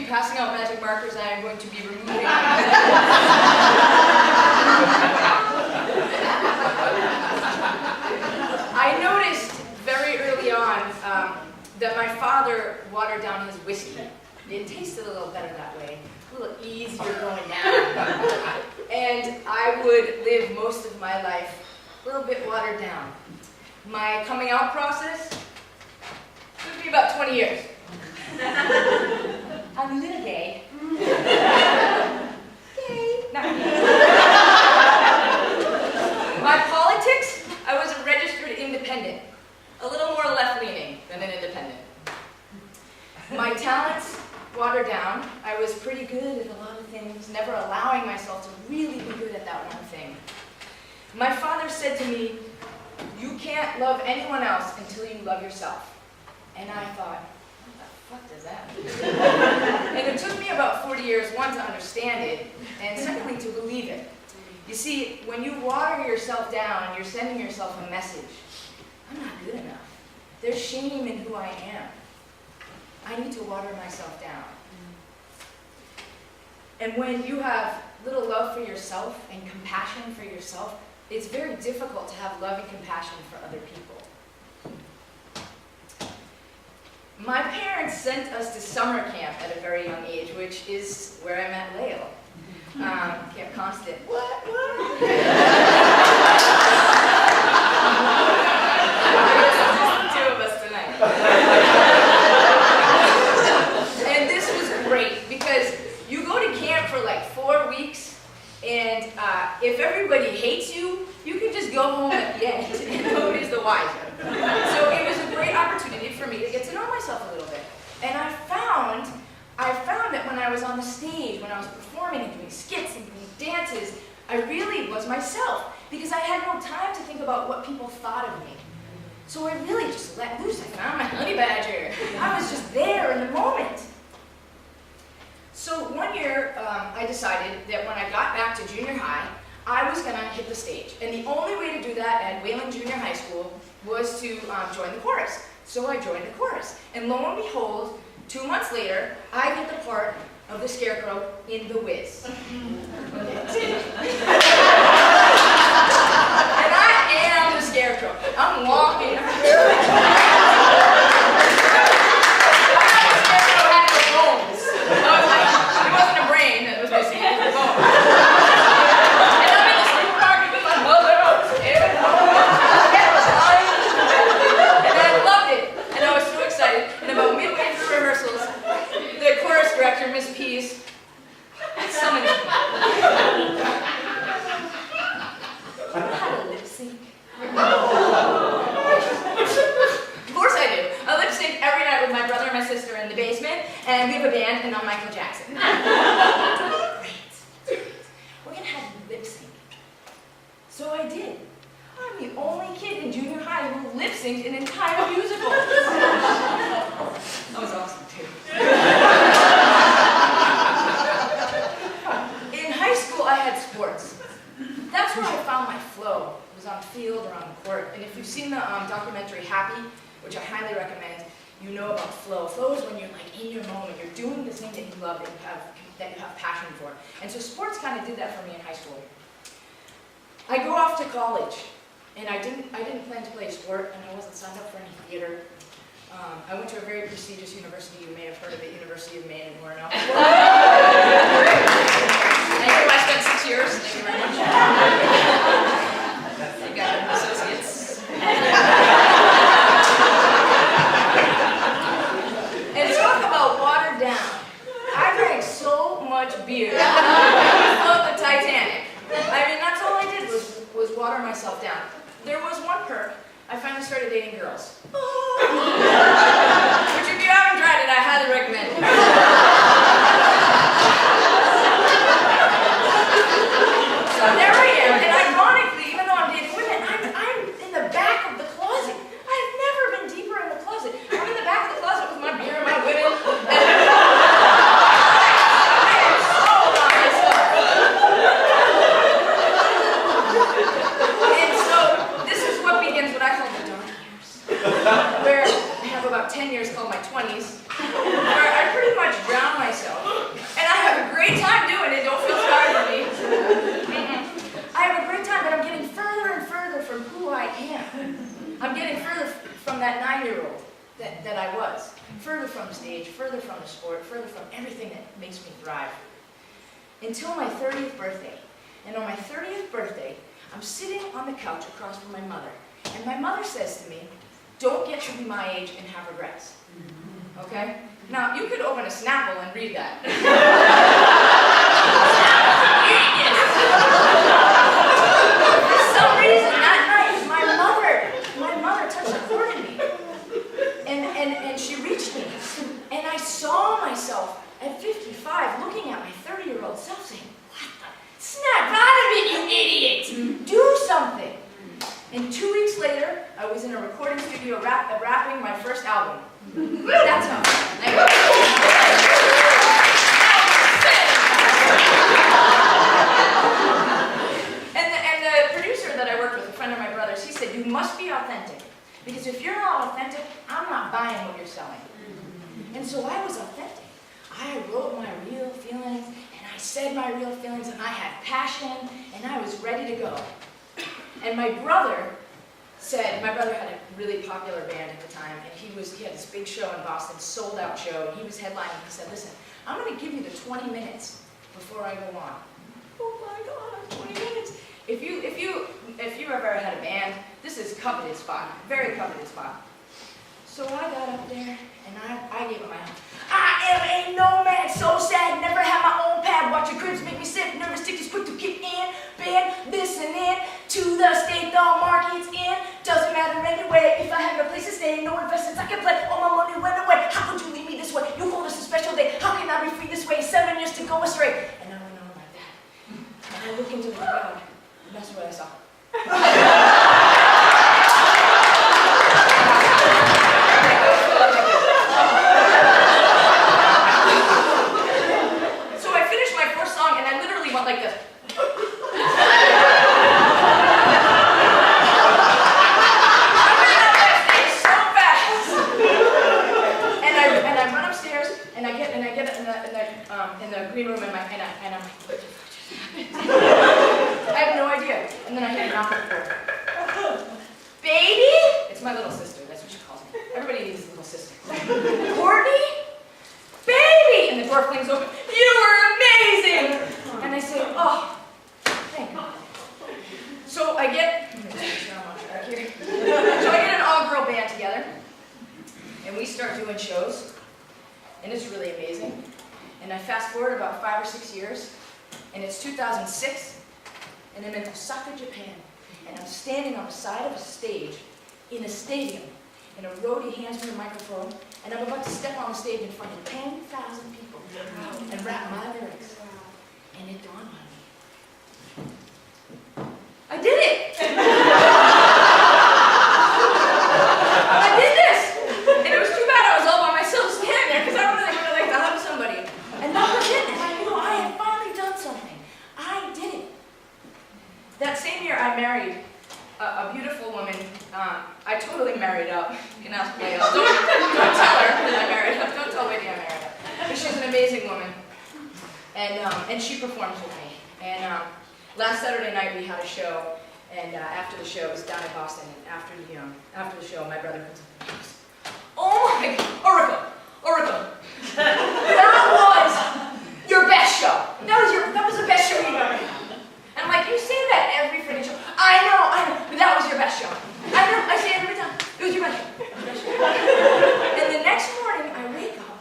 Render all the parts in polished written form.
passing out magic markers, I am going to be removing them. I noticed very early on that my father watered down his whiskey. It tasted a little better that way, a little easier going down. And I would live most of my life a little bit watered down. My coming out process took me about 20 years. I'm a little gay. Gay. Not gay. My politics, I was a registered independent. A little more left-leaning than an independent. My talents, watered down. I was pretty good at a lot of things, never allowing myself to really be good at that one thing. My father said to me, "You can't love anyone else until you love yourself." And I thought, what the fuck does that mean? And it took me about 40 years, one, to understand it, and secondly, to believe it. You see, when you water yourself down, you're sending yourself a message. I'm not good enough. There's shame in who I am. I need to water myself down. And when you have little love for yourself and compassion for yourself, it's very difficult to have love and compassion for other people. My parents sent us to summer camp at a very young age, which is where I met Lael. Camp Constant. What? Two of us tonight. And this was great because you go to camp for like 4 weeks, and if everybody hates you, you can just go home at the end, and nobody's the wiser. So it was a great opportunity for me to get to know myself a little bit. And I found that when I was on the stage, when I was performing and doing skits and doing dances, I really was myself, because I had no time to think about what people thought of me. So I really just let loose. I found my honey badger. I was just there in the moment. So one year, I decided that when I got back to junior high, I was going to hit the stage. And the only way to do that at Wayland Junior High School was to join the chorus. So I joined the chorus. And lo and behold, 2 months later, I get the part of the Scarecrow in The Wiz. And I am the Scarecrow. I'm walking. And we have a band, and I'm Michael Jackson. Great. We're going to have lip sync. So I did. I'm the only kid in junior high who lip synced an entire musical. That was awesome, too. In high school, I had sports. That's where I found my flow. It was on the field or on the court. And if you've seen the documentary Happy, which I highly recommend, you know about flow. Flow is when you're like in your moment, you're doing the thing that you love, that you have passion for. And so sports kind of did that for me in high school. I go off to college, and I didn't plan to play a sport, and I wasn't signed up for any theater. I went to a very prestigious university. You may have heard of it, University of Maine in Warren. Thank you. I spent 6 years. Thank you very much. I got associates. And talk about watered down. I drank so much beer. I float the Titanic. I mean, that's all I did was water myself down. There was one perk. I finally started dating girls. Which, if you haven't tried it, I highly recommend it. So called my 20s, where I pretty much drown myself. And I have a great time doing it, don't feel sorry for me. I have a great time, but I'm getting further and further from who I am. I'm getting further from that 9-year-old that I was. Further from the stage, further from the sport, further from everything that makes me thrive. Until my 30th birthday. And on my 30th birthday, I'm sitting on the couch across from my mother. And my mother says to me, don't get to be my age and have regrets. Okay? Now, you could open a Snapple and read that. For some reason, that night, my mother touched a chord in me. And she reached me. And I saw myself at 55 looking at my 30-year-old self saying, what the? Snap out of it, you idiot! Do something! And 2 weeks later, I was in a recording studio rapping my first album. That's how. And the producer that I worked with, a friend of my brother's, he said, you must be authentic. Because if you're not authentic, I'm not buying what you're selling. And so I was authentic. I wrote my real feelings, and I said my real feelings, and I had passion, and I was ready to go. And my brother had a really popular band at the time, and he had this big show in Boston, sold out show, and he was headlining. He said, listen, I'm going to give you the 20 minutes before I go on. Oh my God, 20 minutes. If you ever had a band, this is a coveted spot, very coveted spot. So I got up there, and I gave it my all. I am a nomad, so sad, never had my own pad. Watch your cribs make me sick, nervous tickets quick to kick in. Band, this and in, to the state, the market's in. Doesn't matter anyway, if I have a place to stay, no investments I can play. All my money went away, how could you leave me this way? You called us a special day, how can I be free this way? 7 years to go astray. And I went on like that. And I looked into the crowd, and that's what I saw. Like this. I ran up that stage so fast, and I run upstairs, and I get in the green room, and I'm like, I have no idea. And then I hear a knock at the door. Baby, it's my little sister. That's what she calls me. Everybody needs a little sister. Courtney, baby, and the door flings open. You were amazing. And I say, oh, thank God. So I get an all-girl band together, and we start doing shows, and it's really amazing. And I fast forward about 5 or 6 years, and it's 2006, and I'm in Osaka, Japan, and I'm standing on the side of a stage in a stadium, and a roadie hands me a microphone, and I'm about to step on the stage in front of 10,000 people and rap my lyrics. And it dawned on me. I did it! I did this! And it was too bad I was all by myself standing there, because I really would have liked to hug somebody. And that was it. And I knew I had finally done something. I did it. That same year, I married a beautiful woman. I totally married up. You can ask Lael. Don't tell her that I married up. Don't tell Whitney I married up. But she's an amazing woman. And she performs with me. And last Saturday night we had a show, and after the show, it was down in Boston, and after the show, my brother comes up and goes, oh my God, Oracle, that was your best show. That was the best show you've ever had. And I'm like, you say that every freaking show. I know, but that was your best show. I know, I say it every time. It was your best show. And the next morning, I wake up,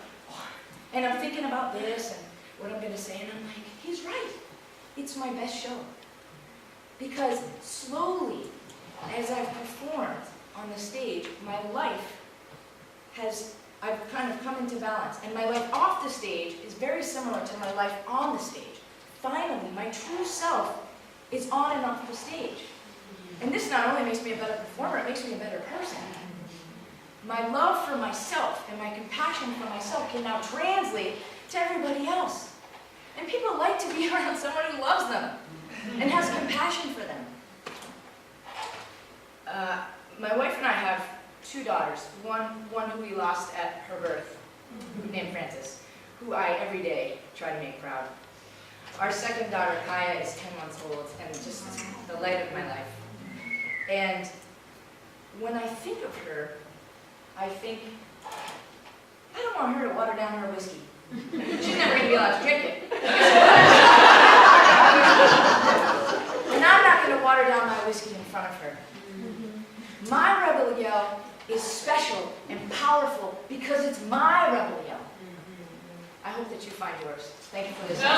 and I'm thinking about this, and what I'm going to say, and I'm like, he's right. It's my best show. Because slowly, as I've performed on the stage, my life I've kind of come into balance. And my life off the stage is very similar to my life on the stage. Finally, my true self is on and off the stage. And this not only makes me a better performer, it makes me a better person. My love for myself and my compassion for myself can now translate to everybody else. And people like to be around someone who loves them and has compassion for them. My wife and I have 2 daughters, one who we lost at her birth, named Frances, who I every day try to make proud. Our second daughter, Kaya, is 10 months old and just the light of my life. And when I think of her, I think, I don't want her to water down her whiskey. She's never going to be allowed to drink it. And I'm not going to water down my whiskey in front of her. My rebel yell is special and powerful because it's my rebel yell. I hope that you find yours. Thank you for listening.